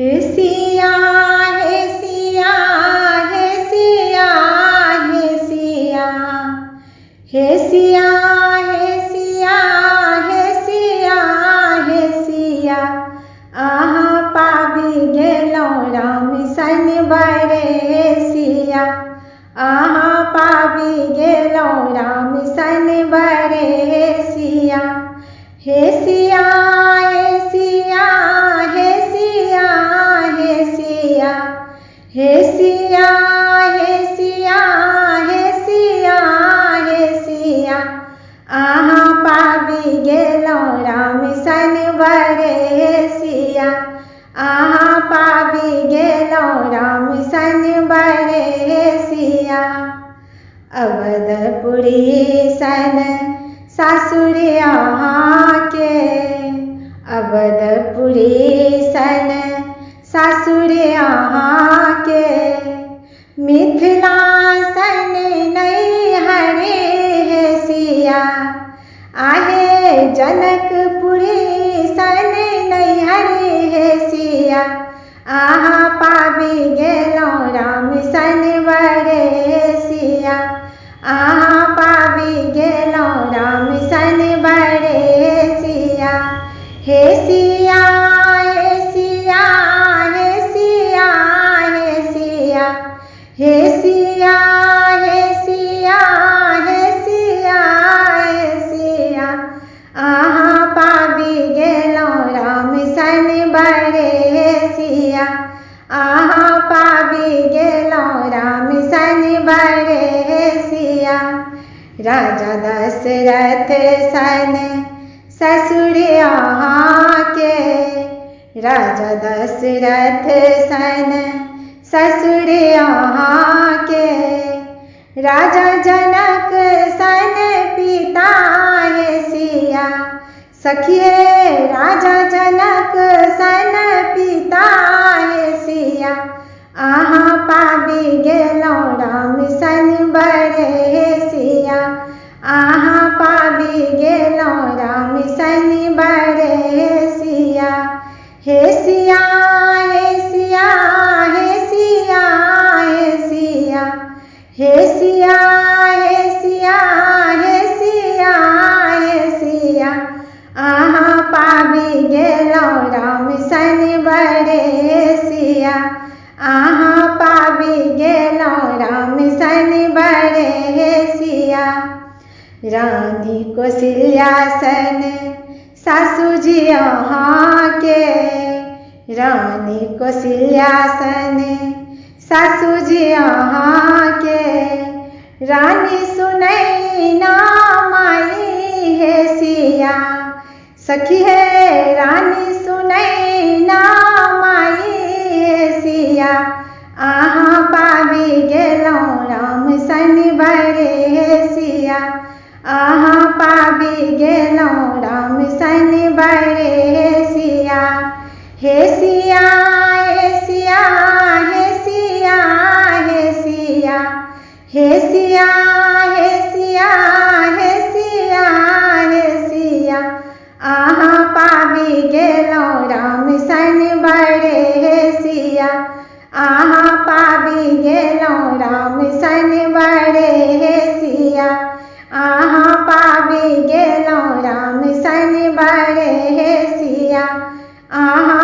हे सिया हे सिया हे सिया हे सिया हे सिया हे सिया हे सिया हे सिया अहाँ पाबि गेलहुँ राम सन बरे सिया अहाँ पाबि गेलहुँ राम सन बरे सिया हे सिया हे सिया हे सिया हे सिया हे सिया हे सिया हे सिया हे सिया अहाँ पाबि गेलहुँ राम सन बरे सिया अहाँ पाबि गेलहुँ राम सन बरे सिया अवधपुरी सन सासुर अहाँके अवधपुरी सन सासुर अहाँके मिथिला सन नैहर हे सिया आहे जनकपुरी सन नैहर हे सिया अहाँ पाबि गेलहुँ राम सन बरे सिया अहाँ पाबि गेलहुँ राम सन बरे सिया हे सिया हे सिया हे सिया हे सिया हे सिया हे सिया हे सिया हे सिया अहाँ पाबि गेलहुँ राम सन बरे सिया अहाँ पाबि गेलहुँ राम सन बरे सिया राजा दशरथ सन ससुर अहाँके राजा दशरथ सन ससुर अहाँके राजा जनक सन पिता हे सिया सखिए राजा जनक सन पिता हे सिया अहाँ पाबि गेलहुँ राम सन बरे सिया अहाँ पाबि गेलहुँ राम सन बरे सिया हे सिया हे सिया हे सिया हे सिया हे सिया हे सिया हे सिया हे सिया अहाँ पाबि गेलहुँ राम सन बरे सिया अहाँ पाबि गेलहुँ राम सन बरे सिया रानी कौशल्या सन सासु जी अहाँके रानी कौशल्या सन सासु जी अहाँके रानी सुनैना माई हे सिया सखी हे रानी सुनैना माई हे सिया अहाँ पाबि गेलहुँ राम सन बरे सिया अहाँ पाबि गेलहुँ राम सन बरे सिया हे सिया हे सिया हे सिया हे सिया हे सिया हे सिया हे सिया हे सिया अहाँ पाबि गेलहुँ राम सन बरे सिया अहाँ पाबि गेलहुँ राम सन बरे सिया अहाँ पाबि गेलहुँ राम सन बरे सिया अहाँ